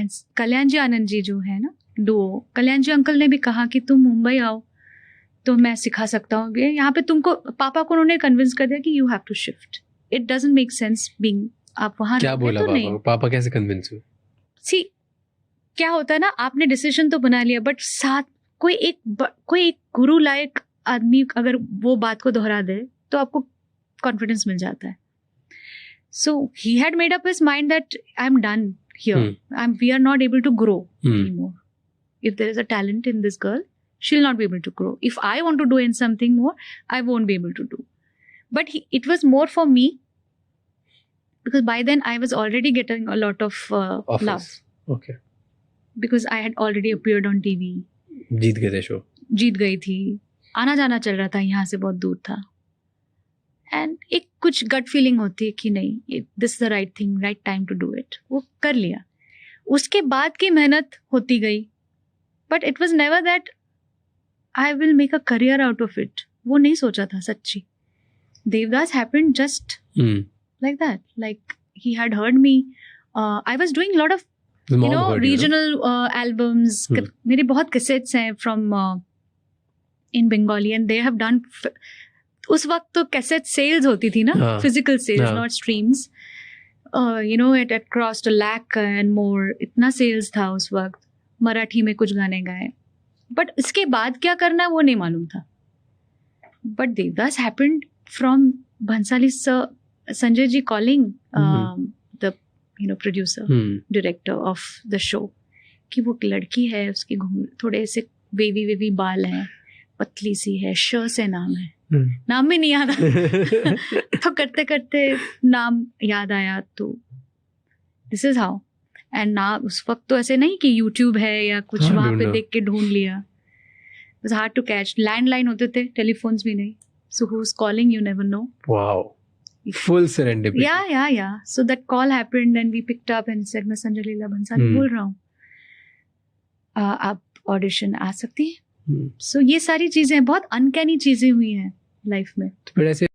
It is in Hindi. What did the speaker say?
एंड कल्याण जी आनंद जी जो है ना डुओ, कल्याण जी अंकल ने भी कहा कि तुम मुंबई आओ तो मैं सिखा सकता हूँ, यहाँ पे तुमको, पापा को उन्होंने कन्विंस कर दिया कि you have to shift, it doesn't make sense being, आप वहाँ क्या बोला तो पापा नहीं। पापा कैसे कन्विंस हुए? सी क्या होता है ना, आपने डिसीजन तो बना लिया, बट साथ कोई एक गुरु लायक आदमी अगर वो बात को दोहरा दे तो आपको कॉन्फिडेंस मिल जाता है. So he had made up his mind that I'm done here. We are not able to grow anymore. If there is a talent in this girl, she'll not be able to grow. If I want to do in something more, I won't be able to do. But it was more for me because by then I was already getting a lot of love. Okay. Because I had already appeared on TV. जीत गए थे शो. जीत गई थी, आना जाना चल रहा था, यहाँ से बहुत दूर था. एंड एक कुछ गट फीलिंग होती है कि नहीं, this is the right thing, right time to do it, वो कर लिया. उसके बाद की मेहनत होती गई, but it was never that I will make a career out of it. वो नहीं सोचा था सच्ची. Devdas happened just like that, like he had heard me. I was doing lot of regional albums. मेरे बहुत कैसेट्स हैं from in Bengali and they have done. उस वक्त तो कैसेट सेल्स होती थी ना, physical sales, not streams. It had crossed 1 lakh and more, इतना सेल्स था उस वक्त. मराठी में कुछ गाने गाए, बट इसके बाद क्या करना है वो नहीं मालूम था. But Devdas happened from Bhansali sir, Sanjay ji calling the producer director of the show कि वो लड़की है, उसकी थोड़े से वेवी बाल हैं, पतली सी है, श से नाम है, नाम भी नहीं याद तो करते करते नाम याद आया. तो दिस इज हाउ. एंड ना उस वक्त तो ऐसे नहीं कि यूट्यूब है या कुछ वहां पे देख के ढूंढ लिया. It was hard to catch. Landline होते थे, टेलीफोन्स भी नहीं. So who is calling, you never know. Wow, full serendipity. या so that call happened and we picked up and said मैं संजय लीला भंसाली बोल रहा हूँ, आप ऑडिशन आ सकती है. सो ये सारी चीजें बहुत अनकैनी चीजें हुई हैं लाइफ में. तो फिर ऐसे